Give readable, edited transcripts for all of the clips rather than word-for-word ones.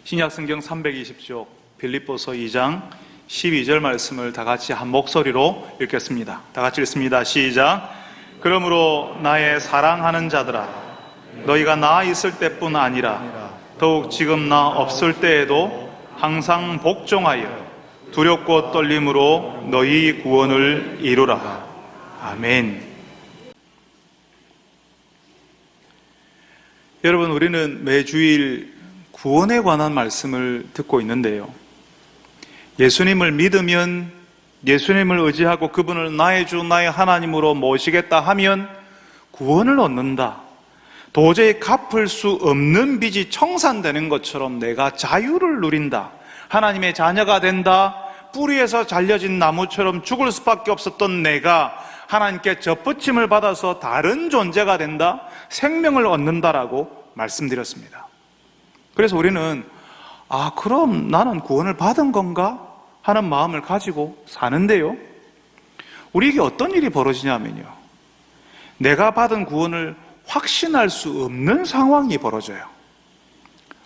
신약성경 320쪽 빌립보서 2장 12절 말씀을 다 같이 한 목소리로 읽겠습니다. 다 같이 읽습니다. 시작. 그러므로 나의 사랑하는 자들아, 너희가 나 있을 때뿐 아니라 더욱 지금 나 없을 때에도 항상 복종하여 두렵고 떨림으로 너희 구원을 이루라. 아멘. 여러분, 우리는 매주일 구원에 관한 말씀을 듣고 있는데요, 예수님을 믿으면, 예수님을 의지하고 그분을 나의 주, 나의 하나님으로 모시겠다 하면 구원을 얻는다. 도저히 갚을 수 없는 빚이 청산되는 것처럼 내가 자유를 누린다. 하나님의 자녀가 된다. 뿌리에서 잘려진 나무처럼 죽을 수밖에 없었던 내가 하나님께 접붙임을 받아서 다른 존재가 된다. 생명을 얻는다라고 말씀드렸습니다. 그래서 우리는 그럼 나는 구원을 받은 건가? 하는 마음을 가지고 사는데요, 우리에게 어떤 일이 벌어지냐면요, 내가 받은 구원을 확신할 수 없는 상황이 벌어져요.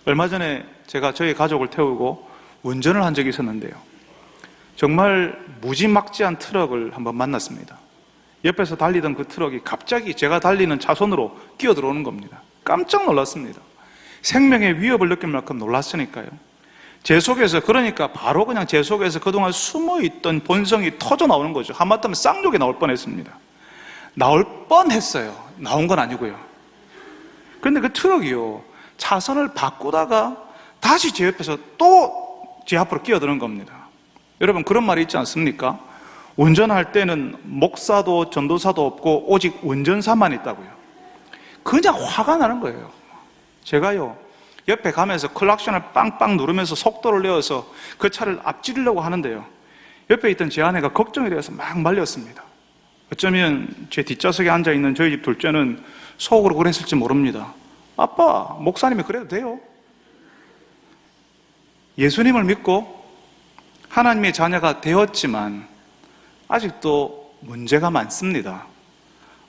얼마 전에 제가 저희 가족을 태우고 운전을 한 적이 있었는데요, 정말 무지막지한 트럭을 한번 만났습니다. 옆에서 달리던 그 트럭이 갑자기 제가 달리는 차선으로 끼어들어오는 겁니다. 깜짝 놀랐습니다. 생명의 위협을 느낄 만큼 놀랐으니까요. 제 속에서, 그러니까 바로 그냥 제 속에서 그동안 숨어있던 본성이 터져 나오는 거죠. 하마터면 쌍욕이 나올 뻔했습니다. 나올 뻔했어요. 나온 건 아니고요. 그런데 그 트럭이요, 차선을 바꾸다가 다시 제 옆에서 또 제 앞으로 끼어드는 겁니다. 여러분, 그런 말이 있지 않습니까? 운전할 때는 목사도 전도사도 없고 오직 운전사만 있다고요. 그냥 화가 나는 거예요. 제가요, 옆에 가면서 클락션을 빵빵 누르면서 속도를 내어서 그 차를 앞지르려고 하는데요, 옆에 있던 제 아내가 걱정이 되어서 막 말렸습니다. 어쩌면 제 뒷좌석에 앉아있는 저희 집 둘째는 속으로 그랬을지 모릅니다. 아빠, 목사님이 그래도 돼요? 예수님을 믿고 하나님의 자녀가 되었지만 아직도 문제가 많습니다.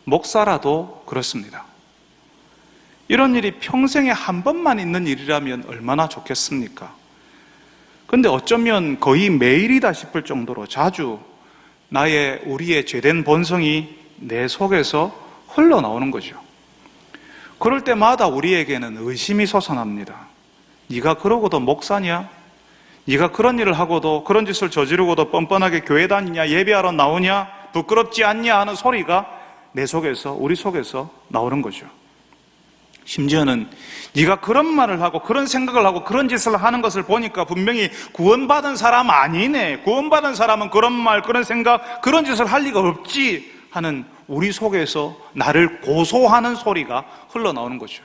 목사라도 그렇습니다. 이런 일이 평생에 한 번만 있는 일이라면 얼마나 좋겠습니까? 근데 어쩌면 거의 매일이다 싶을 정도로 자주 우리의 죄된 본성이 내 속에서 흘러나오는 거죠. 그럴 때마다 우리에게는 의심이 솟아납니다. 네가 그러고도 목사냐? 네가 그런 일을 하고도, 그런 짓을 저지르고도 뻔뻔하게 교회 다니냐? 예배하러 나오냐? 부끄럽지 않냐? 하는 소리가 내 속에서, 우리 속에서 나오는 거죠. 심지어는 네가 그런 말을 하고 그런 생각을 하고 그런 짓을 하는 것을 보니까 분명히 구원받은 사람 아니네, 구원받은 사람은 그런 말, 그런 생각, 그런 짓을 할 리가 없지 하는 우리 속에서 나를 고소하는 소리가 흘러나오는 거죠.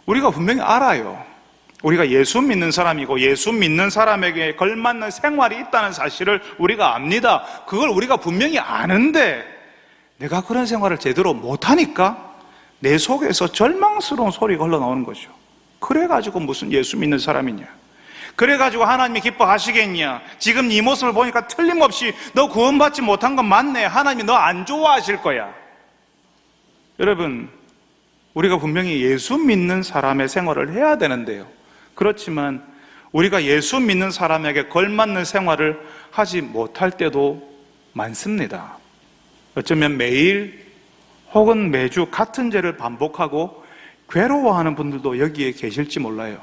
우리가 분명히 알아요. 우리가 예수 믿는 사람이고 예수 믿는 사람에게 걸맞는 생활이 있다는 사실을 우리가 압니다. 그걸 우리가 분명히 아는데 내가 그런 생활을 제대로 못하니까 내 속에서 절망스러운 소리가 흘러나오는 거죠. 그래가지고 무슨 예수 믿는 사람이냐, 그래가지고 하나님이 기뻐하시겠냐, 지금 네 모습을 보니까 틀림없이 너 구원받지 못한 건 맞네, 하나님이 너 안 좋아하실 거야. 여러분, 우리가 분명히 예수 믿는 사람의 생활을 해야 되는데요, 그렇지만 우리가 예수 믿는 사람에게 걸맞는 생활을 하지 못할 때도 많습니다. 어쩌면 매일 혹은 매주 같은 죄를 반복하고 괴로워하는 분들도 여기에 계실지 몰라요.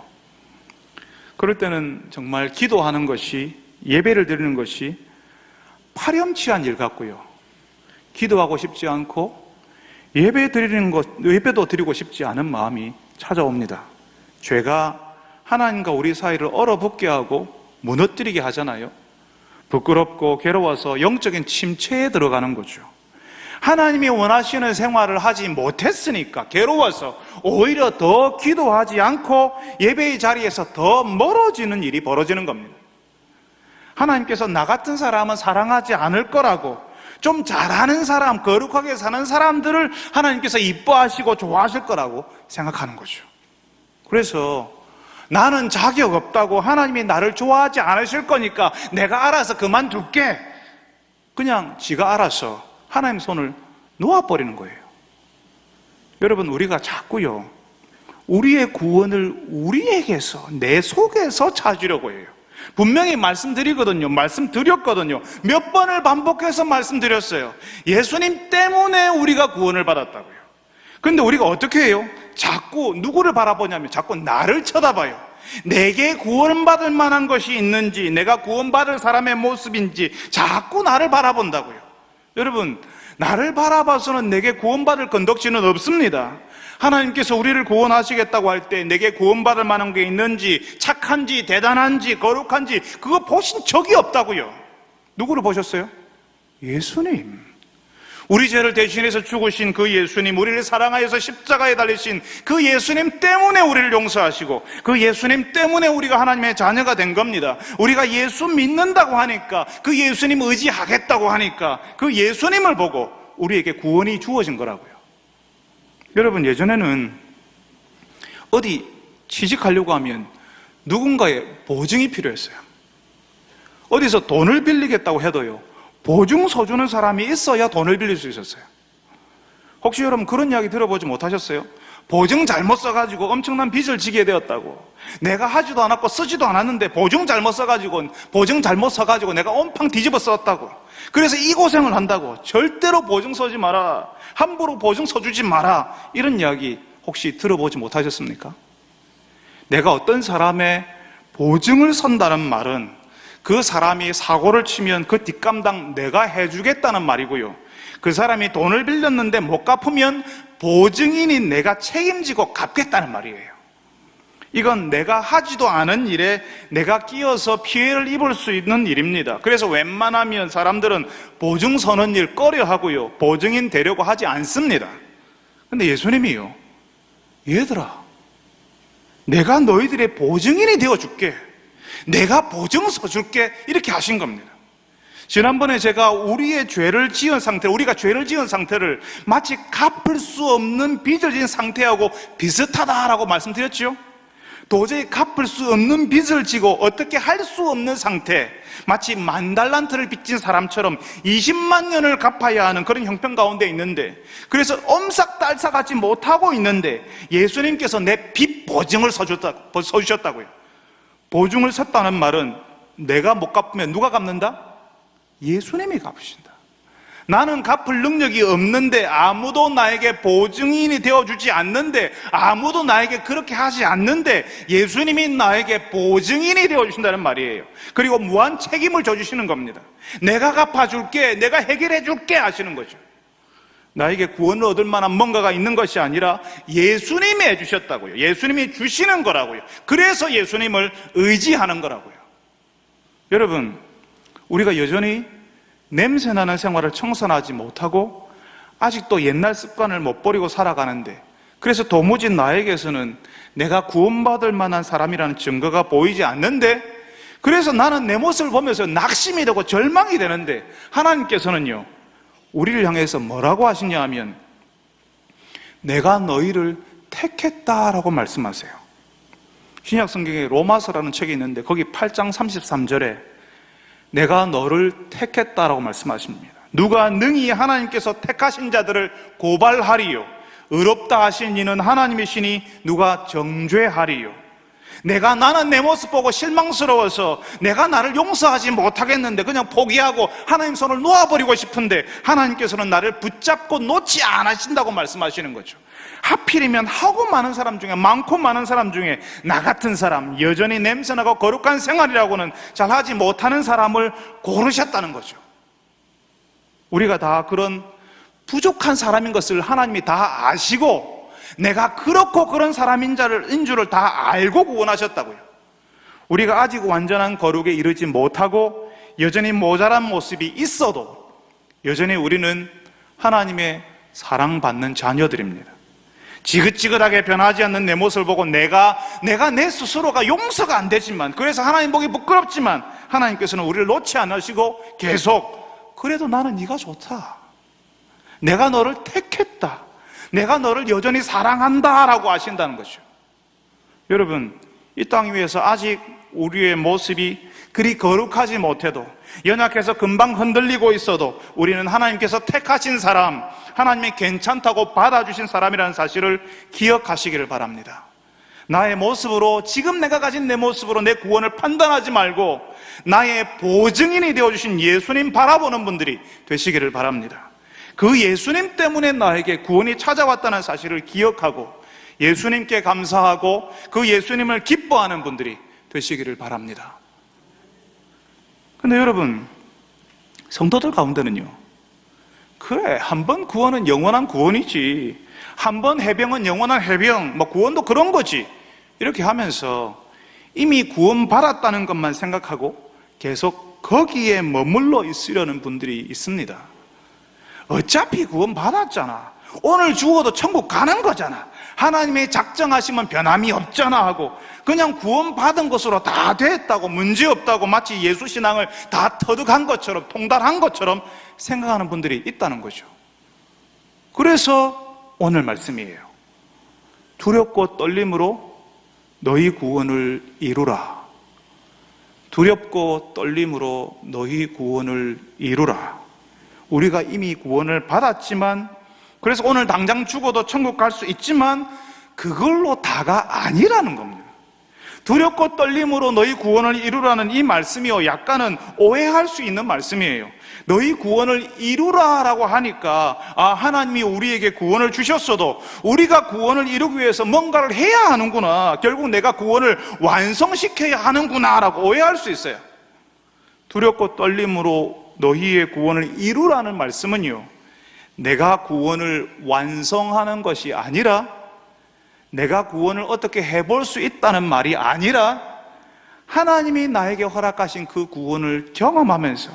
그럴 때는 정말 기도하는 것이, 예배를 드리는 것이 파렴치한 일 같고요, 기도하고 싶지 않고 예배도 드리고 싶지 않은 마음이 찾아옵니다. 죄가 하나님과 우리 사이를 얼어붙게 하고 무너뜨리게 하잖아요. 부끄럽고 괴로워서 영적인 침체에 들어가는 거죠. 하나님이 원하시는 생활을 하지 못했으니까 괴로워서 오히려 더 기도하지 않고 예배의 자리에서 더 멀어지는 일이 벌어지는 겁니다. 하나님께서 나 같은 사람은 사랑하지 않을 거라고, 좀 잘하는 사람, 거룩하게 사는 사람들을 하나님께서 이뻐하시고 좋아하실 거라고 생각하는 거죠. 그래서 나는 자격 없다고, 하나님이 나를 좋아하지 않으실 거니까 내가 알아서 그만둘게, 그냥 지가 알아서 하나님 손을 놓아버리는 거예요. 여러분, 우리가 자꾸요, 우리의 구원을 우리에게서, 내 속에서 찾으려고 해요. 분명히 말씀드렸거든요. 몇 번을 반복해서 말씀드렸어요. 예수님 때문에 우리가 구원을 받았다고요. 그런데 우리가 어떻게 해요? 자꾸 누구를 바라보냐면 자꾸 나를 쳐다봐요. 내게 구원받을 만한 것이 있는지, 내가 구원받을 사람의 모습인지 자꾸 나를 바라본다고요. 여러분, 나를 바라봐서는 내게 구원받을 건덕지는 없습니다. 하나님께서 우리를 구원하시겠다고 할 때 내게 구원받을 만한 게 있는지, 착한지, 대단한지, 거룩한지 그거 보신 적이 없다고요. 누구를 보셨어요? 예수님. 우리 죄를 대신해서 죽으신 그 예수님, 우리를 사랑하여서 십자가에 달리신 그 예수님 때문에 우리를 용서하시고, 그 예수님 때문에 우리가 하나님의 자녀가 된 겁니다. 우리가 예수 믿는다고 하니까, 그 예수님 의지하겠다고 하니까 그 예수님을 보고 우리에게 구원이 주어진 거라고요. 여러분, 예전에는 어디 취직하려고 하면 누군가의 보증이 필요했어요. 어디서 돈을 빌리겠다고 해도요, 보증서 주는 사람이 있어야 돈을 빌릴 수 있었어요. 혹시 여러분 그런 이야기 들어보지 못하셨어요? 보증 잘못 써가지고 엄청난 빚을 지게 되었다고. 내가 하지도 않았고 쓰지도 않았는데 보증 잘못 써가지고 내가 온팡 뒤집어 썼다고. 그래서 이 고생을 한다고. 절대로 보증 서지 마라, 함부로 보증 서주지 마라, 이런 이야기 혹시 들어보지 못하셨습니까? 내가 어떤 사람의 보증을 선다는 말은 그 사람이 사고를 치면 그 뒷감당 내가 해주겠다는 말이고요, 그 사람이 돈을 빌렸는데 못 갚으면 보증인인 내가 책임지고 갚겠다는 말이에요. 이건 내가 하지도 않은 일에 내가 끼어서 피해를 입을 수 있는 일입니다. 그래서 웬만하면 사람들은 보증 서는 일 꺼려하고요, 보증인 되려고 하지 않습니다. 근데 예수님이요, 얘들아, 내가 너희들의 보증인이 되어줄게, 내가 보증 서줄게, 이렇게 하신 겁니다. 지난번에 제가 우리가 죄를 지은 상태를 마치 갚을 수 없는 빚을 진 상태하고 비슷하다라고 말씀드렸죠. 도저히 갚을 수 없는 빚을 지고 어떻게 할 수 없는 상태, 마치 10,000달란트를 빚진 사람처럼 20만 년을 갚아야 하는 그런 형편 가운데 있는데, 그래서 엄삭달싹하지 못하고 있는데 예수님께서 내 빚 보증을 서주셨다고요. 보증을 섰다는 말은 내가 못 갚으면 누가 갚는다? 예수님이 갚으신다. 나는 갚을 능력이 없는데, 아무도 나에게 보증인이 되어주지 않는데, 아무도 나에게 그렇게 하지 않는데 예수님이 나에게 보증인이 되어주신다는 말이에요. 그리고 무한 책임을 져주시는 겁니다. 내가 갚아줄게, 내가 해결해줄게 하시는 거죠. 나에게 구원을 얻을 만한 뭔가가 있는 것이 아니라 예수님이 해주셨다고요. 예수님이 주시는 거라고요. 그래서 예수님을 의지하는 거라고요. 여러분, 우리가 여전히 냄새나는 생활을 청산하지 못하고 아직도 옛날 습관을 못 버리고 살아가는데, 그래서 도무지 나에게서는 내가 구원받을 만한 사람이라는 증거가 보이지 않는데, 그래서 나는 내 모습을 보면서 낙심이 되고 절망이 되는데, 하나님께서는요, 우리를 향해서 뭐라고 하시냐 하면 내가 너희를 택했다라고 말씀하세요. 신약 성경에 로마서라는 책이 있는데 거기 8장 33절에 내가 너를 택했다라고 말씀하십니다. 누가 능히 하나님께서 택하신 자들을 고발하리요, 의롭다 하신 이는 하나님이시니 누가 정죄하리요. 나는 내 모습 보고 실망스러워서 내가 나를 용서하지 못하겠는데 그냥 포기하고 하나님 손을 놓아버리고 싶은데, 하나님께서는 나를 붙잡고 놓지 않으신다고 말씀하시는 거죠. 하필이면 많고 많은 사람 중에 나 같은 사람, 여전히 냄새나고 거룩한 생활이라고는 잘하지 못하는 사람을 고르셨다는 거죠. 우리가 다 그런 부족한 사람인 것을 하나님이 다 아시고, 내가 그렇고 그런 사람인 줄을 다 알고 구원하셨다고요. 우리가 아직 완전한 거룩에 이르지 못하고 여전히 모자란 모습이 있어도 여전히 우리는 하나님의 사랑받는 자녀들입니다. 지긋지긋하게 변하지 않는 내 모습을 보고 내가 내 스스로가 용서가 안 되지만, 그래서 하나님 보기 부끄럽지만 하나님께서는 우리를 놓지 않으시고 계속 그래도 나는 네가 좋다, 내가 너를 택했다, 내가 너를 여전히 사랑한다 라고 하신다는 거죠. 여러분, 이 땅 위에서 아직 우리의 모습이 그리 거룩하지 못해도, 연약해서 금방 흔들리고 있어도 우리는 하나님께서 택하신 사람, 하나님이 괜찮다고 받아주신 사람이라는 사실을 기억하시기를 바랍니다. 나의 모습으로, 지금 내가 가진 내 모습으로 내 구원을 판단하지 말고 나의 보증인이 되어주신 예수님 바라보는 분들이 되시기를 바랍니다. 그 예수님 때문에 나에게 구원이 찾아왔다는 사실을 기억하고 예수님께 감사하고 그 예수님을 기뻐하는 분들이 되시기를 바랍니다. 근데 여러분, 성도들 가운데는요, 그래, 한 번 구원은 영원한 구원이지, 한 번 해병은 영원한 해병, 구원도 그런 거지, 이렇게 하면서 이미 구원받았다는 것만 생각하고 계속 거기에 머물러 있으려는 분들이 있습니다. 어차피 구원받았잖아, 오늘 죽어도 천국 가는 거잖아, 하나님의 작정하시면 변함이 없잖아 하고 그냥 구원받은 것으로 다 됐다고, 문제없다고, 마치 예수신앙을 다 터득한 것처럼, 통달한 것처럼 생각하는 분들이 있다는 거죠. 그래서 오늘 말씀이에요. 두렵고 떨림으로 너희 구원을 이루라. 두렵고 떨림으로 너희 구원을 이루라. 우리가 이미 구원을 받았지만, 그래서 오늘 당장 죽어도 천국 갈 수 있지만 그걸로 다가 아니라는 겁니다. 두렵고 떨림으로 너희 구원을 이루라는 이 말씀이요, 약간은 오해할 수 있는 말씀이에요. 너희 구원을 이루라라고 하니까 하나님이 우리에게 구원을 주셨어도 우리가 구원을 이루기 위해서 뭔가를 해야 하는구나, 결국 내가 구원을 완성시켜야 하는구나 라고 오해할 수 있어요. 두렵고 떨림으로 너희의 구원을 이루라는 말씀은요, 내가 구원을 완성하는 것이 아니라, 내가 구원을 어떻게 해볼 수 있다는 말이 아니라, 하나님이 나에게 허락하신 그 구원을 경험하면서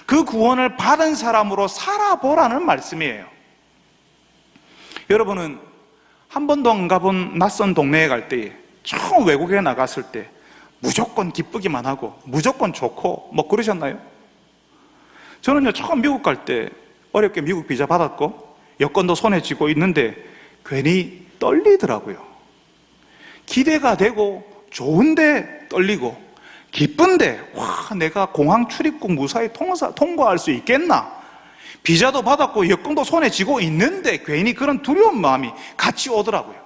그 구원을 받은 사람으로 살아보라는 말씀이에요. 여러분은 한 번도 안 가본 낯선 동네에 갈 때에, 처음 외국에 나갔을 때 무조건 기쁘기만 하고 무조건 좋고 그러셨나요? 저는요, 처음 미국 갈 때 어렵게 미국 비자 받았고 여권도 손에 쥐고 있는데 괜히 떨리더라고요. 기대가 되고 좋은데 떨리고, 기쁜데 내가 공항 출입국 무사히 통과할 수 있겠나, 비자도 받았고 여권도 손에 쥐고 있는데 괜히 그런 두려운 마음이 같이 오더라고요.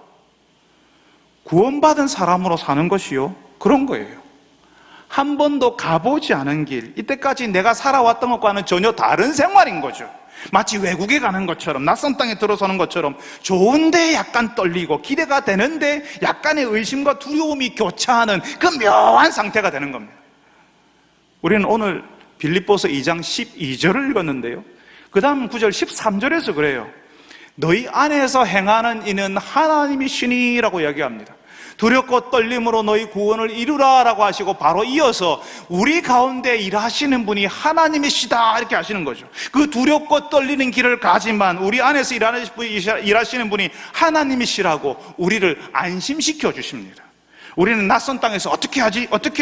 구원받은 사람으로 사는 것이요, 그런 거예요. 한 번도 가보지 않은 길, 이때까지 내가 살아왔던 것과는 전혀 다른 생활인 거죠. 마치 외국에 가는 것처럼, 낯선 땅에 들어서는 것처럼 좋은데 약간 떨리고 기대가 되는데 약간의 의심과 두려움이 교차하는 그 묘한 상태가 되는 겁니다. 우리는 오늘 빌립보서 2장 12절을 읽었는데요, 그 다음 구절 13절에서 그래요. 너희 안에서 행하는 이는 하나님이시니라고 이야기합니다. 두렵고 떨림으로 너희 구원을 이루라라고 하시고 바로 이어서 우리 가운데 일하시는 분이 하나님이시다 이렇게 하시는 거죠. 그 두렵고 떨리는 길을 가지만 우리 안에서 일하시는 분이 하나님이시라고 우리를 안심시켜 주십니다. 우리는 낯선 땅에서 어떻게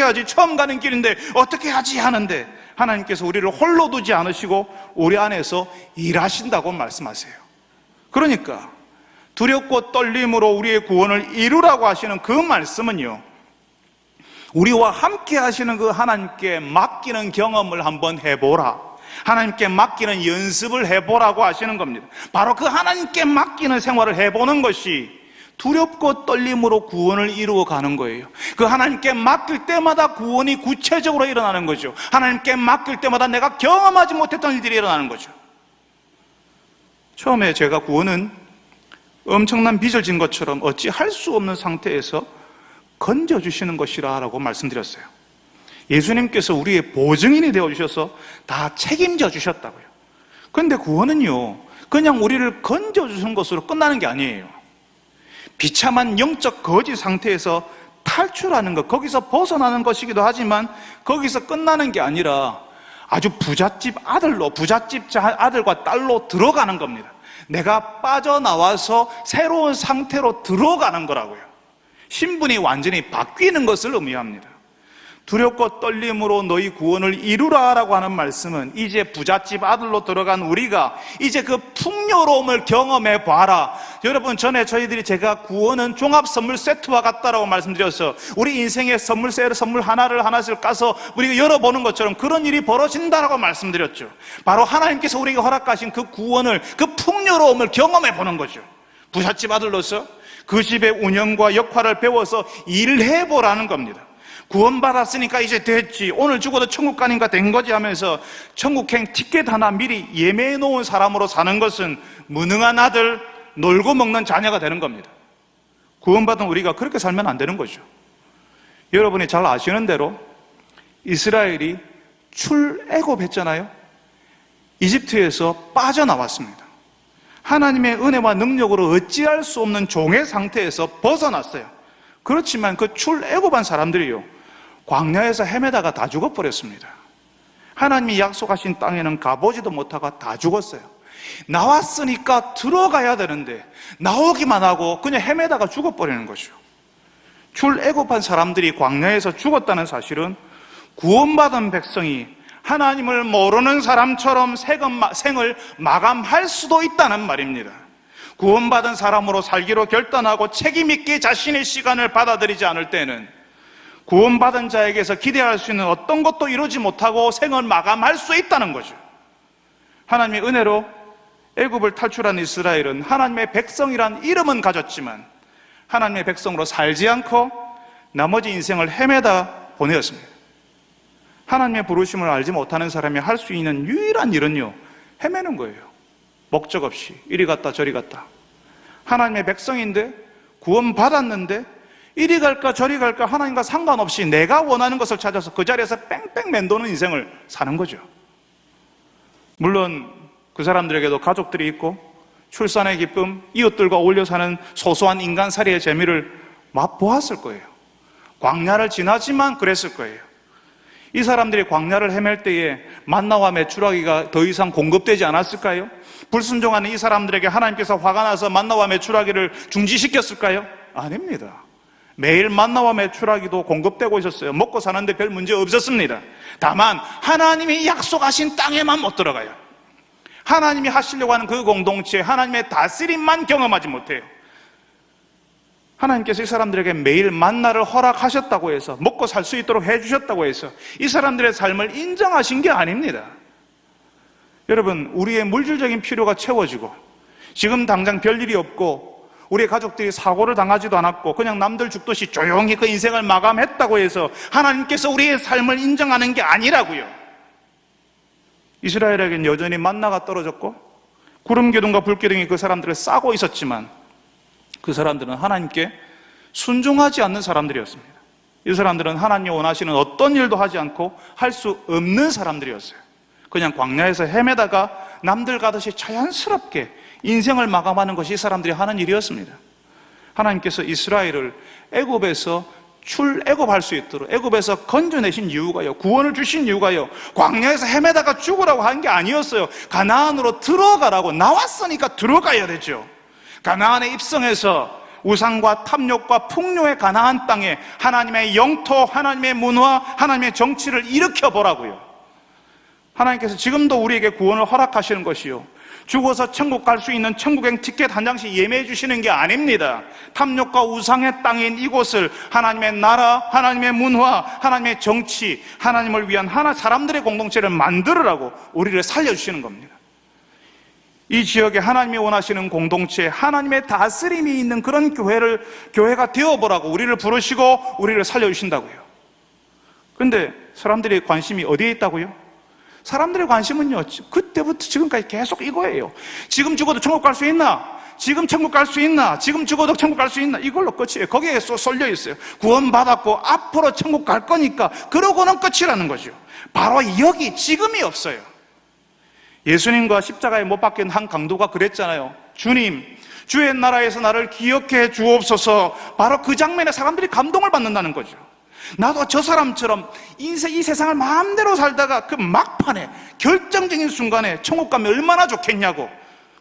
하지 처음 가는 길인데 어떻게 하지 하는데 하나님께서 우리를 홀로 두지 않으시고 우리 안에서 일하신다고 말씀하세요. 그러니까 두렵고 떨림으로 우리의 구원을 이루라고 하시는 그 말씀은요, 우리와 함께 하시는 그 하나님께 맡기는 경험을 한번 해보라, 하나님께 맡기는 연습을 해보라고 하시는 겁니다. 바로 그 하나님께 맡기는 생활을 해보는 것이 두렵고 떨림으로 구원을 이루어가는 거예요. 그 하나님께 맡길 때마다 구원이 구체적으로 일어나는 거죠. 하나님께 맡길 때마다 내가 경험하지 못했던 일들이 일어나는 거죠. 처음에 제가 구원은 엄청난 빚을 진 것처럼 어찌 할 수 없는 상태에서 건져주시는 것이라 라고 말씀드렸어요. 예수님께서 우리의 보증인이 되어주셔서 다 책임져 주셨다고요. 그런데 구원은요, 그냥 우리를 건져주신 것으로 끝나는 게 아니에요. 비참한 영적 거지 상태에서 탈출하는 것, 거기서 벗어나는 것이기도 하지만 거기서 끝나는 게 아니라 아주 부잣집 아들과 딸로 들어가는 겁니다. 내가 빠져나와서 새로운 상태로 들어가는 거라고요. 신분이 완전히 바뀌는 것을 의미합니다. 두렵고 떨림으로 너희 구원을 이루라라고 하는 말씀은 이제 부잣집 아들로 들어간 우리가 이제 그 풍요로움을 경험해 봐라. 여러분, 전에 제가 구원은 종합 선물 세트와 같다라고 말씀드려서 우리 인생의 선물 하나를 하나씩 까서 우리가 열어보는 것처럼 그런 일이 벌어진다라고 말씀드렸죠. 바로 하나님께서 우리에게 허락하신 그 구원을, 그 풍요로움을 경험해 보는 거죠. 부잣집 아들로서 그 집의 운영과 역할을 배워서 일해보라는 겁니다. 구원받았으니까 이제 됐지, 오늘 죽어도 천국 가니까 된 거지 하면서 천국행 티켓 하나 미리 예매해 놓은 사람으로 사는 것은 무능한 아들, 놀고 먹는 자녀가 되는 겁니다. 구원받은 우리가 그렇게 살면 안 되는 거죠. 여러분이 잘 아시는 대로 이스라엘이 출애굽했잖아요. 이집트에서 빠져나왔습니다. 하나님의 은혜와 능력으로 어찌할 수 없는 종의 상태에서 벗어났어요. 그렇지만 그 출애굽한 사람들이요, 광야에서 헤매다가 다 죽어버렸습니다. 하나님이 약속하신 땅에는 가보지도 못하고 다 죽었어요. 나왔으니까 들어가야 되는데 나오기만 하고 그냥 헤매다가 죽어버리는 거죠. 출애굽한 사람들이 광야에서 죽었다는 사실은 구원받은 백성이 하나님을 모르는 사람처럼 생을 마감할 수도 있다는 말입니다. 구원받은 사람으로 살기로 결단하고 책임있게 자신의 시간을 받아들이지 않을 때는 구원받은 자에게서 기대할 수 있는 어떤 것도 이루지 못하고 생을 마감할 수 있다는 거죠. 하나님의 은혜로 애굽을 탈출한 이스라엘은 하나님의 백성이란 이름은 가졌지만 하나님의 백성으로 살지 않고 나머지 인생을 헤매다 보내었습니다. 하나님의 부르심을 알지 못하는 사람이 할 수 있는 유일한 일은요, 헤매는 거예요. 목적 없이 이리 갔다 저리 갔다. 하나님의 백성인데, 구원받았는데 이리 갈까 저리 갈까 하나님과 상관없이 내가 원하는 것을 찾아서 그 자리에서 뺑뺑 맴도는 인생을 사는 거죠. 물론 그 사람들에게도 가족들이 있고 출산의 기쁨, 이웃들과 어울려 사는 소소한 인간살이의 재미를 맛보았을 거예요. 광야를 지나지만 그랬을 거예요. 이 사람들이 광야를 헤맬 때에 만나와 메추라기가 더 이상 공급되지 않았을까요? 불순종하는 이 사람들에게 하나님께서 화가 나서 만나와 메추라기를 중지시켰을까요? 아닙니다. 매일 만나와 메추라기도 공급되고 있었어요. 먹고 사는데 별 문제 없었습니다. 다만 하나님이 약속하신 땅에만 못 들어가요. 하나님이 하시려고 하는 그 공동체, 하나님의 다스림만 경험하지 못해요. 하나님께서 이 사람들에게 매일 만나를 허락하셨다고 해서, 먹고 살 수 있도록 해주셨다고 해서 이 사람들의 삶을 인정하신 게 아닙니다. 여러분, 우리의 물질적인 필요가 채워지고 지금 당장 별일이 없고 우리 가족들이 사고를 당하지도 않았고 그냥 남들 죽듯이 조용히 그 인생을 마감했다고 해서 하나님께서 우리의 삶을 인정하는 게 아니라고요. 이스라엘에게는 여전히 만나가 떨어졌고 구름 기둥과 불 기둥이 그 사람들을 싸고 있었지만 그 사람들은 하나님께 순종하지 않는 사람들이었습니다. 이 사람들은 하나님이 원하시는 어떤 일도 하지 않고 할 수 없는 사람들이었어요. 그냥 광야에서 헤매다가 남들 가듯이 자연스럽게 인생을 마감하는 것이 이 사람들이 하는 일이었습니다. 하나님께서 이스라엘을 애굽에서 출애굽할 수 있도록 애굽에서 건져내신 이유가요, 구원을 주신 이유가요, 광야에서 헤매다가 죽으라고 한 게 아니었어요. 가나안으로 들어가라고, 나왔으니까 들어가야 되죠. 가나안에 입성해서 우상과 탐욕과 풍요의 가나안 땅에 하나님의 영토, 하나님의 문화, 하나님의 정치를 일으켜보라고요. 하나님께서 지금도 우리에게 구원을 허락하시는 것이요, 죽어서 천국 갈 수 있는 천국행 티켓 한 장씩 예매해 주시는 게 아닙니다. 탐욕과 우상의 땅인 이곳을 하나님의 나라, 하나님의 문화, 하나님의 정치, 하나님을 위한 사람들의 공동체를 만들으라고 우리를 살려주시는 겁니다. 이 지역에 하나님이 원하시는 공동체, 하나님의 다스림이 있는 그런 교회가 되어보라고 우리를 부르시고 우리를 살려주신다고요. 그런데 사람들의 관심이 어디에 있다고요? 사람들의 관심은요, 그때부터 지금까지 계속 이거예요. 지금 죽어도 천국 갈 수 있나? 지금 천국 갈 수 있나? 지금 죽어도 천국 갈 수 있나? 이걸로 끝이에요. 거기에 쏠려 있어요. 구원받았고 앞으로 천국 갈 거니까 그러고는 끝이라는 거죠. 바로 여기 지금이 없어요. 예수님과 십자가에 못 박힌 한 강도가 그랬잖아요. 주님, 주의 나라에서 나를 기억해 주옵소서. 바로 그 장면에 사람들이 감동을 받는다는 거죠. 나도 저 사람처럼 이 세상을 마음대로 살다가 그 막판에 결정적인 순간에 천국 가면 얼마나 좋겠냐고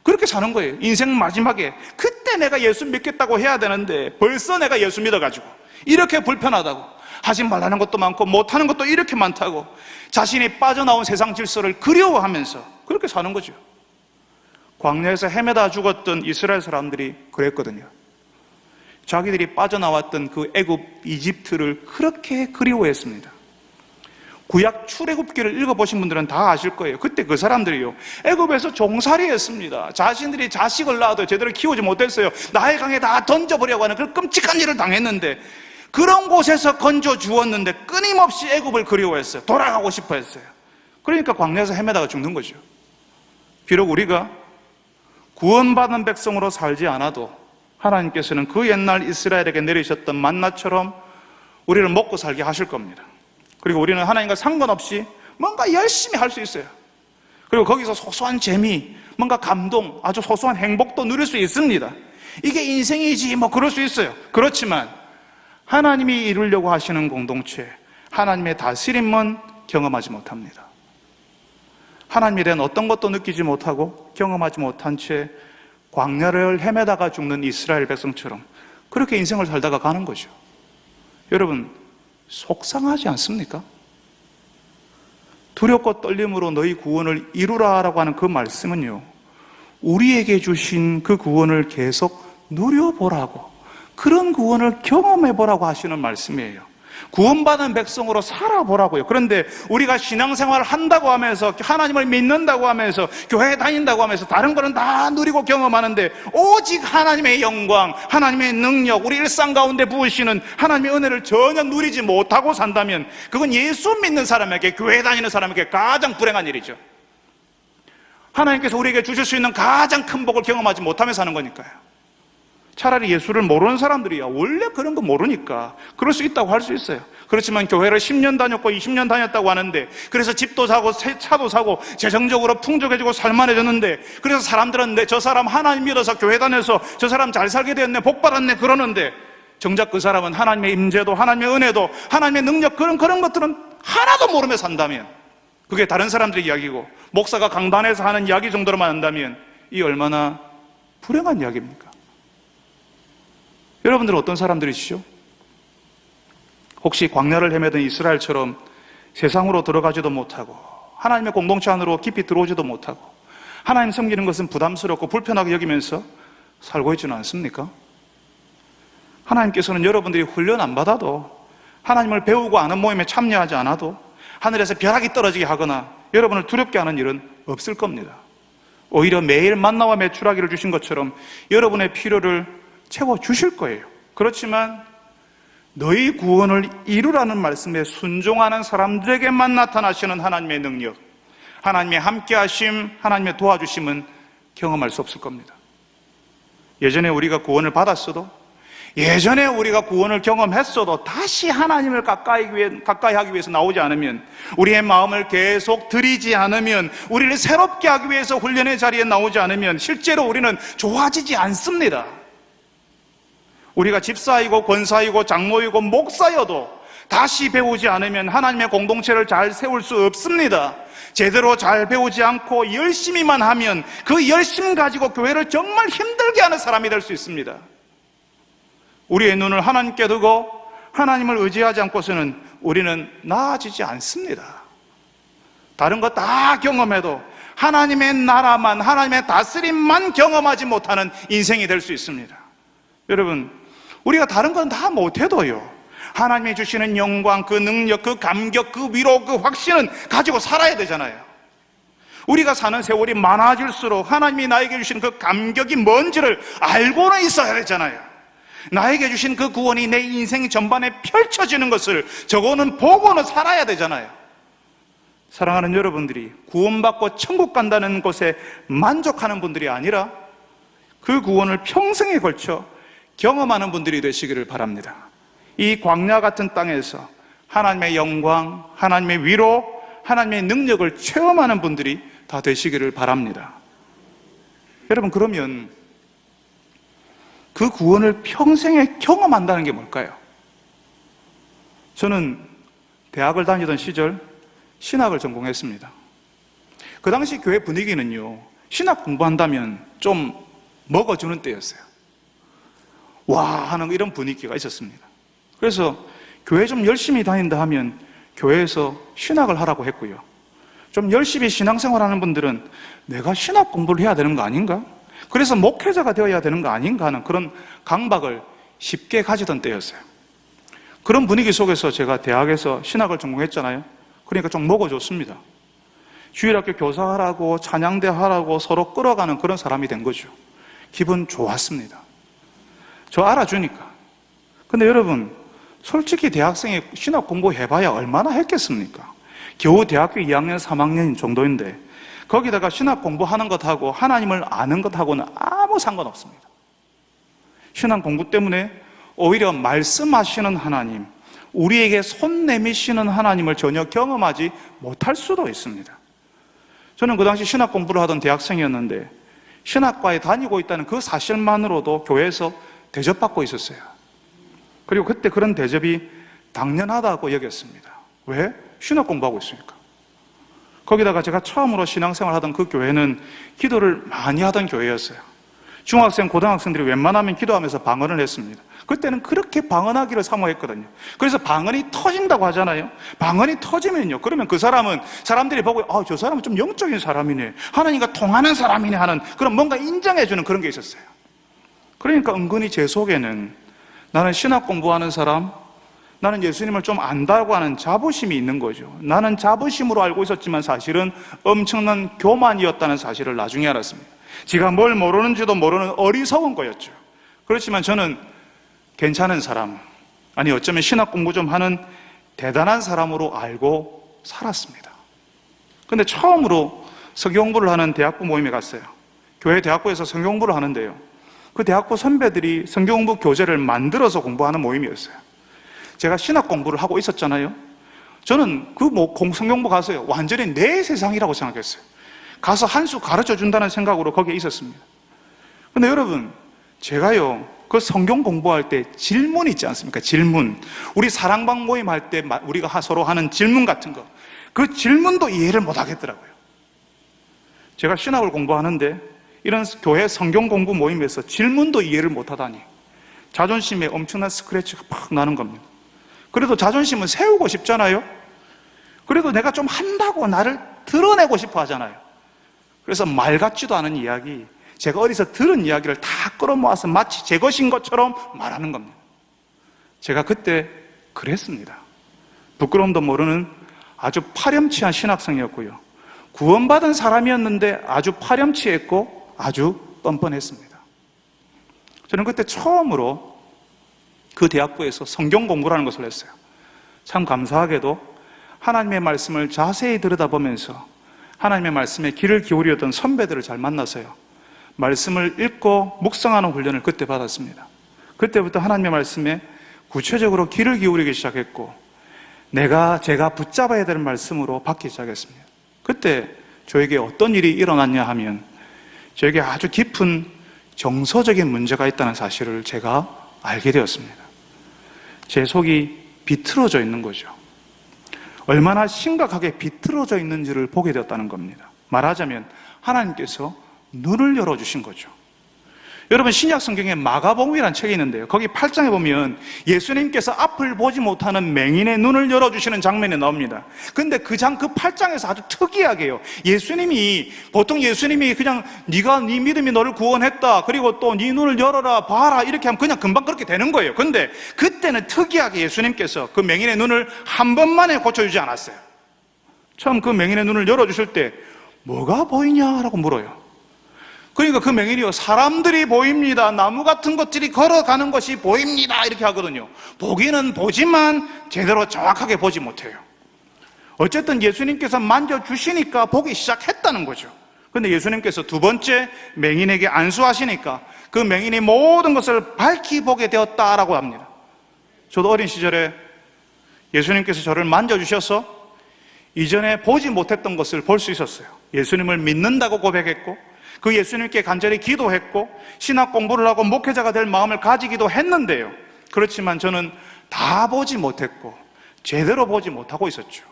그렇게 사는 거예요. 인생 마지막에 그때 내가 예수 믿겠다고 해야 되는데 벌써 내가 예수 믿어가지고 이렇게 불편하다고, 하지 말라는 것도 많고 못하는 것도 이렇게 많다고 자신이 빠져나온 세상 질서를 그리워하면서 그렇게 사는 거죠. 광야에서 헤매다 죽었던 이스라엘 사람들이 그랬거든요. 자기들이 빠져나왔던 그 애굽, 이집트를 그렇게 그리워했습니다. 구약 출애굽기를 읽어보신 분들은 다 아실 거예요. 그때 그 사람들이요, 애굽에서 종살이 했습니다. 자신들이 자식을 낳아도 제대로 키우지 못했어요. 나일강에 다 던져버리려고 하는 그런 끔찍한 일을 당했는데, 그런 곳에서 건져 주었는데 끊임없이 애굽을 그리워했어요. 돌아가고 싶어 했어요. 그러니까 광야에서 헤매다가 죽는 거죠. 비록 우리가 구원받은 백성으로 살지 않아도 하나님께서는 그 옛날 이스라엘에게 내리셨던 만나처럼 우리를 먹고 살게 하실 겁니다. 그리고 우리는 하나님과 상관없이 뭔가 열심히 할 수 있어요. 그리고 거기서 소소한 재미, 뭔가 감동, 아주 소소한 행복도 누릴 수 있습니다. 이게 인생이지 뭐 그럴 수 있어요. 그렇지만 하나님이 이루려고 하시는 공동체, 하나님의 다스림은 경험하지 못합니다. 하나님에 대한 어떤 것도 느끼지 못하고 경험하지 못한 채 광야를 헤매다가 죽는 이스라엘 백성처럼 그렇게 인생을 살다가 가는 거죠. 여러분, 속상하지 않습니까? 두렵고 떨림으로 너희 구원을 이루라라고 하는 그 말씀은요, 우리에게 주신 그 구원을 계속 누려보라고, 그런 구원을 경험해보라고 하시는 말씀이에요. 구원받은 백성으로 살아보라고요. 그런데 우리가 신앙생활을 한다고 하면서, 하나님을 믿는다고 하면서, 교회 다닌다고 하면서 다른 거는 다 누리고 경험하는데 오직 하나님의 영광, 하나님의 능력, 우리 일상 가운데 부으시는 하나님의 은혜를 전혀 누리지 못하고 산다면 그건 예수 믿는 사람에게, 교회 다니는 사람에게 가장 불행한 일이죠. 하나님께서 우리에게 주실 수 있는 가장 큰 복을 경험하지 못하며 사는 거니까요. 차라리 예수를 모르는 사람들이야 원래 그런 거 모르니까 그럴 수 있다고 할 수 있어요. 그렇지만 교회를 10년 다녔고 20년 다녔다고 하는데, 그래서 집도 사고 새 차도 사고 재정적으로 풍족해지고 살만해졌는데, 그래서 사람들은 저 사람 하나님 믿어서 교회 다녀서 저 사람 잘 살게 됐네, 복 받았네 그러는데, 정작 그 사람은 하나님의 임재도, 하나님의 은혜도, 하나님의 능력, 그런 것들은 하나도 모르며 산다면, 그게 다른 사람들의 이야기고 목사가 강단에서 하는 이야기 정도로만 한다면 이 얼마나 불행한 이야기입니까? 여러분들은 어떤 사람들이시죠? 혹시 광야를 헤매던 이스라엘처럼 세상으로 들어가지도 못하고 하나님의 공동체 안으로 깊이 들어오지도 못하고 하나님 섬기는 것은 부담스럽고 불편하게 여기면서 살고 있지는 않습니까? 하나님께서는 여러분들이 훈련 안 받아도, 하나님을 배우고 아는 모임에 참여하지 않아도 하늘에서 벼락이 떨어지게 하거나 여러분을 두렵게 하는 일은 없을 겁니다. 오히려 매일 만나와 메추라기를 주신 것처럼 여러분의 필요를 채워주실 거예요. 그렇지만 너희 구원을 이루라는 말씀에 순종하는 사람들에게만 나타나시는 하나님의 능력, 하나님의 함께하심, 하나님의 도와주심은 경험할 수 없을 겁니다. 예전에 우리가 구원을 받았어도, 예전에 우리가 구원을 경험했어도 다시 하나님을 가까이 하기 위해서 나오지 않으면, 우리의 마음을 계속 들이지 않으면, 우리를 새롭게 하기 위해서 훈련의 자리에 나오지 않으면 실제로 우리는 좋아지지 않습니다. 우리가 집사이고 권사이고 장로이고 목사여도 다시 배우지 않으면 하나님의 공동체를 잘 세울 수 없습니다. 제대로 잘 배우지 않고 열심히만 하면 그 열심 가지고 교회를 정말 힘들게 하는 사람이 될 수 있습니다. 우리의 눈을 하나님께 두고 하나님을 의지하지 않고서는 우리는 나아지지 않습니다. 다른 거 다 경험해도 하나님의 나라만, 하나님의 다스림만 경험하지 못하는 인생이 될 수 있습니다. 여러분, 우리가 다른 건 다 못해도요, 하나님이 주시는 영광, 그 능력, 그 감격, 그 위로, 그 확신은 가지고 살아야 되잖아요. 우리가 사는 세월이 많아질수록 하나님이 나에게 주신 그 감격이 뭔지를 알고는 있어야 되잖아요. 나에게 주신 그 구원이 내 인생 전반에 펼쳐지는 것을 저거는 보고는 살아야 되잖아요. 사랑하는 여러분들이 구원받고 천국 간다는 것에 만족하는 분들이 아니라 그 구원을 평생에 걸쳐 경험하는 분들이 되시기를 바랍니다. 이 광야 같은 땅에서 하나님의 영광, 하나님의 위로, 하나님의 능력을 체험하는 분들이 다 되시기를 바랍니다. 여러분, 그러면 그 구원을 평생에 경험한다는 게 뭘까요? 저는 대학을 다니던 시절 신학을 전공했습니다. 그 당시 교회 분위기는요, 신학 공부한다면 좀 먹어주는 때였어요. 와 하는 이런 분위기가 있었습니다. 그래서 교회 좀 열심히 다닌다 하면 교회에서 신학을 하라고 했고요, 좀 열심히 신앙생활하는 분들은 내가 신학 공부를 해야 되는 거 아닌가? 그래서 목회자가 되어야 되는 거 아닌가 하는 그런 강박을 쉽게 가지던 때였어요. 그런 분위기 속에서 제가 대학에서 신학을 전공했잖아요. 그러니까 좀 먹어줬습니다. 주일학교 교사하라고 찬양대 하라고 서로 끌어가는 그런 사람이 된 거죠. 기분 좋았습니다. 저 알아주니까. 근데 여러분, 솔직히 대학생이 신학 공부해봐야 얼마나 했겠습니까? 겨우 대학교 2학년, 3학년 정도인데 거기다가 신학 공부하는 것하고 하나님을 아는 것하고는 아무 상관없습니다. 신학 공부 때문에 오히려 말씀하시는 하나님, 우리에게 손 내미시는 하나님을 전혀 경험하지 못할 수도 있습니다. 저는 그 당시 신학 공부를 하던 대학생이었는데 신학과에 다니고 있다는 그 사실만으로도 교회에서 대접받고 있었어요. 그리고 그때 그런 대접이 당연하다고 여겼습니다. 왜? 신학 공부하고 있으니까. 거기다가 제가 처음으로 신앙생활 하던 그 교회는 기도를 많이 하던 교회였어요. 중학생, 고등학생들이 웬만하면 기도하면서 방언을 했습니다. 그때는 그렇게 방언하기를 사모했거든요. 그래서 방언이 터진다고 하잖아요. 방언이 터지면요, 그러면 그 사람은 사람들이 보고 저 사람은 좀 영적인 사람이네, 하나님과 통하는 사람이네 하는 그런 뭔가 인정해주는 그런 게 있었어요. 그러니까 은근히 제 속에는 나는 신학 공부하는 사람, 나는 예수님을 좀 안다고 하는 자부심이 있는 거죠. 나는 자부심으로 알고 있었지만 사실은 엄청난 교만이었다는 사실을 나중에 알았습니다. 지가 뭘 모르는지도 모르는 어리석은 거였죠. 그렇지만 저는 괜찮은 사람, 아니 어쩌면 신학 공부 좀 하는 대단한 사람으로 알고 살았습니다. 근데 처음으로 성경 공부를 하는 대학부 모임에 갔어요. 교회 대학부에서 성경 공부를 하는데요, 그 대학부 선배들이 성경 공부 교재를 만들어서 공부하는 모임이었어요. 제가 신학 공부를 하고 있었잖아요. 저는 그 성경 공부 가서요, 완전히 내 세상이라고 생각했어요. 가서 한 수 가르쳐 준다는 생각으로 거기에 있었습니다. 근데 여러분, 제가요, 그 성경 공부할 때 질문 있지 않습니까? 질문. 우리 사랑방 모임 할 때 우리가 서로 하는 질문 같은 거, 그 질문도 이해를 못 하겠더라고요. 제가 신학을 공부하는데 이런 교회 성경 공부 모임에서 질문도 이해를 못 하다니 자존심에 엄청난 스크래치가 팍 나는 겁니다. 그래도 자존심은 세우고 싶잖아요. 그래도 내가 좀 한다고 나를 드러내고 싶어 하잖아요. 그래서 말 같지도 않은 이야기, 제가 어디서 들은 이야기를 다 끌어모아서 마치 제 것인 것처럼 말하는 겁니다. 제가 그때 그랬습니다. 부끄러움도 모르는 아주 파렴치한 신학생이었고요, 구원받은 사람이었는데 아주 파렴치했고 아주 뻔뻔했습니다. 저는 그때 처음으로 그 대학부에서 성경 공부라는 것을 했어요. 참 감사하게도 하나님의 말씀을 자세히 들여다보면서 하나님의 말씀에 귀를 기울이었던 선배들을 잘 만나서요, 말씀을 읽고 묵상하는 훈련을 그때 받았습니다. 그때부터 하나님의 말씀에 구체적으로 귀를 기울이기 시작했고 제가 붙잡아야 될 말씀으로 받기 시작했습니다. 그때 저에게 어떤 일이 일어났냐 하면 저에게 아주 깊은 정서적인 문제가 있다는 사실을 제가 알게 되었습니다. 제 속이 비틀어져 있는 거죠. 얼마나 심각하게 비틀어져 있는지를 보게 되었다는 겁니다. 말하자면 하나님께서 눈을 열어주신 거죠. 여러분, 신약 성경에 마가복음이라는 책이 있는데요, 거기 8장에 보면 예수님께서 앞을 보지 못하는 맹인의 눈을 열어주시는 장면이 나옵니다. 근데 그 8장에서 아주 특이하게요, 보통 예수님이 그냥 네가 네 믿음이 너를 구원했다, 그리고 또 네 눈을 열어라 봐라 이렇게 하면 그냥 금방 그렇게 되는 거예요. 근데 그때는 특이하게 예수님께서 그 맹인의 눈을 한 번만에 고쳐주지 않았어요. 처음 그 맹인의 눈을 열어주실 때 뭐가 보이냐라고 물어요. 그러니까 그 맹인이요, 사람들이 보입니다, 나무 같은 것들이 걸어가는 것이 보입니다 이렇게 하거든요. 보기는 보지만 제대로 정확하게 보지 못해요. 어쨌든 예수님께서 만져주시니까 보기 시작했다는 거죠. 그런데 예수님께서 두 번째 맹인에게 안수하시니까 그 맹인이 모든 것을 밝히 보게 되었다라고 합니다. 저도 어린 시절에 예수님께서 저를 만져주셔서 이전에 보지 못했던 것을 볼 수 있었어요. 예수님을 믿는다고 고백했고 그 예수님께 간절히 기도했고 신학 공부를 하고 목회자가 될 마음을 가지기도 했는데요, 그렇지만 저는 다 보지 못했고 제대로 보지 못하고 있었죠.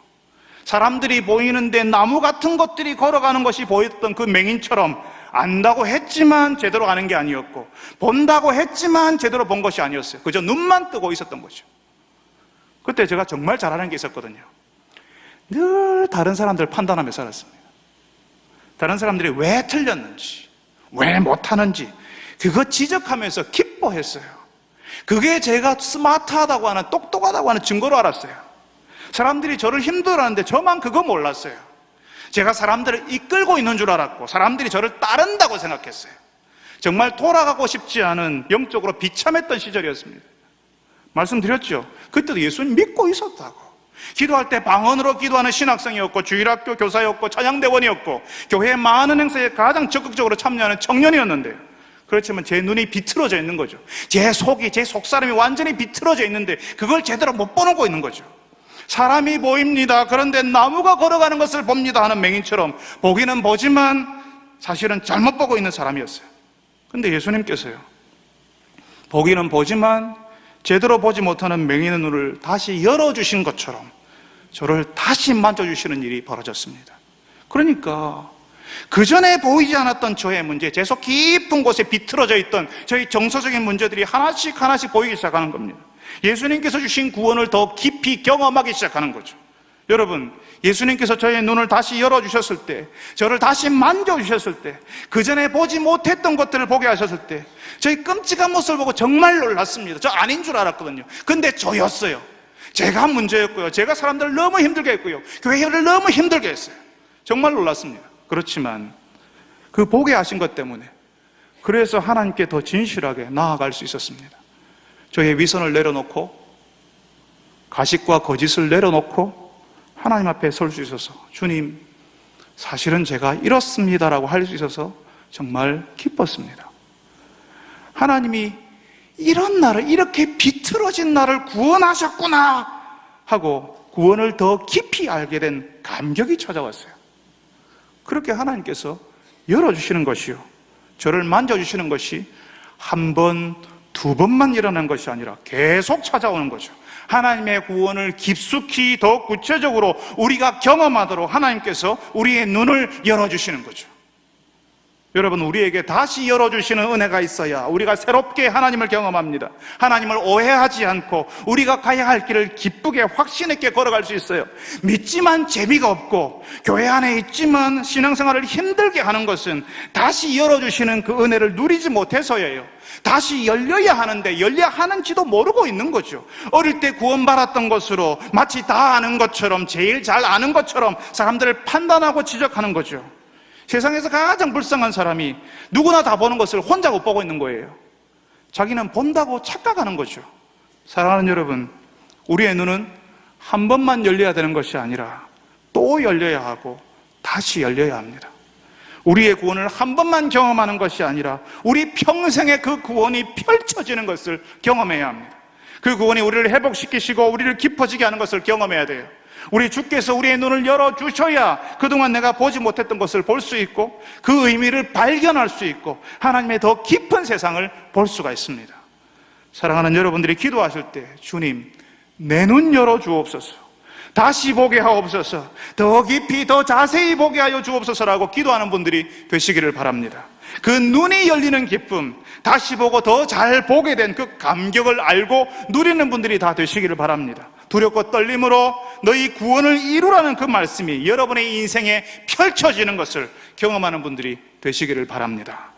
사람들이 보이는데 나무 같은 것들이 걸어가는 것이 보였던 그 맹인처럼 안다고 했지만 제대로 아는 게 아니었고 본다고 했지만 제대로 본 것이 아니었어요. 그저 눈만 뜨고 있었던 거죠. 그때 제가 정말 잘하는 게 있었거든요. 늘 다른 사람들 판단하며 살았습니다. 다른 사람들이 왜 틀렸는지, 왜 못하는지 그거 지적하면서 기뻐했어요. 그게 제가 스마트하다고 하는, 똑똑하다고 하는 증거로 알았어요. 사람들이 저를 힘들어하는데 저만 그거 몰랐어요. 제가 사람들을 이끌고 있는 줄 알았고 사람들이 저를 따른다고 생각했어요. 정말 돌아가고 싶지 않은 영적으로 비참했던 시절이었습니다. 말씀드렸죠. 그때도 예수님 믿고 있었다고. 기도할 때 방언으로 기도하는 신학생이었고 주일학교 교사였고 찬양대원이었고 교회의 많은 행사에 가장 적극적으로 참여하는 청년이었는데요. 그렇지만 제 눈이 비틀어져 있는 거죠. 제 속사람이 완전히 비틀어져 있는데 그걸 제대로 못 보고 있는 거죠. 사람이 보입니다. 그런데 나무가 걸어가는 것을 봅니다 하는 맹인처럼 보기는 보지만 사실은 잘못 보고 있는 사람이었어요. 근데 예수님께서요, 보기는 보지만 제대로 보지 못하는 맹인의 눈을 다시 열어주신 것처럼 저를 다시 만져주시는 일이 벌어졌습니다. 그러니까 그 전에 보이지 않았던 저의 문제, 제 속 깊은 곳에 비틀어져 있던 저희 정서적인 문제들이 하나씩 보이기 시작하는 겁니다. 예수님께서 주신 구원을 더 깊이 경험하기 시작하는 거죠. 여러분, 예수님께서 저의 눈을 다시 열어주셨을 때, 저를 다시 만져주셨을 때, 그 전에 보지 못했던 것들을 보게 하셨을 때 저희 끔찍한 모습을 보고 정말 놀랐습니다. 저 아닌 줄 알았거든요. 근데 저였어요. 제가 문제였고요. 제가 사람들을 너무 힘들게 했고요. 교회를 너무 힘들게 했어요. 정말 놀랐습니다. 그렇지만 그 보게 하신 것 때문에 그래서 하나님께 더 진실하게 나아갈 수 있었습니다. 저의 위선을 내려놓고 가식과 거짓을 내려놓고 하나님 앞에 설 수 있어서 주님, 사실은 제가 이렇습니다라고 할 수 있어서 정말 기뻤습니다. 하나님이 이런 나를, 이렇게 비틀어진 나를 구원하셨구나 하고 구원을 더 깊이 알게 된 감격이 찾아왔어요. 그렇게 하나님께서 열어주시는 것이요, 저를 만져주시는 것이 한 번, 두 번만 일어난 것이 아니라 계속 찾아오는 거죠. 하나님의 구원을 깊숙이 더 구체적으로 우리가 경험하도록 하나님께서 우리의 눈을 열어주시는 거죠. 여러분, 우리에게 다시 열어주시는 은혜가 있어야 우리가 새롭게 하나님을 경험합니다. 하나님을 오해하지 않고 우리가 가야 할 길을 기쁘게 확신 있게 걸어갈 수 있어요. 믿지만 재미가 없고 교회 안에 있지만 신앙생활을 힘들게 하는 것은 다시 열어주시는 그 은혜를 누리지 못해서예요. 다시 열려야 하는데 열려야 하는지도 모르고 있는 거죠. 어릴 때 구원받았던 것으로 마치 다 아는 것처럼, 제일 잘 아는 것처럼 사람들을 판단하고 지적하는 거죠. 세상에서 가장 불쌍한 사람이 누구나 다 보는 것을 혼자 못 보고 있는 거예요. 자기는 본다고 착각하는 거죠. 사랑하는 여러분, 우리의 눈은 한 번만 열려야 되는 것이 아니라 또 열려야 하고 다시 열려야 합니다. 우리의 구원을 한 번만 경험하는 것이 아니라 우리 평생에 그 구원이 펼쳐지는 것을 경험해야 합니다. 그 구원이 우리를 회복시키시고 우리를 깊어지게 하는 것을 경험해야 돼요. 우리 주께서 우리의 눈을 열어주셔야 그동안 내가 보지 못했던 것을 볼 수 있고 그 의미를 발견할 수 있고 하나님의 더 깊은 세상을 볼 수가 있습니다. 사랑하는 여러분들이 기도하실 때 주님, 내 눈 열어주옵소서, 다시 보게 하옵소서, 더 깊이 더 자세히 보게 하여 주옵소서라고 기도하는 분들이 되시기를 바랍니다. 그 눈이 열리는 기쁨, 다시 보고 더 잘 보게 된 그 감격을 알고 누리는 분들이 다 되시기를 바랍니다. 두렵고 떨림으로 너희 구원을 이루라는 그 말씀이 여러분의 인생에 펼쳐지는 것을 경험하는 분들이 되시기를 바랍니다.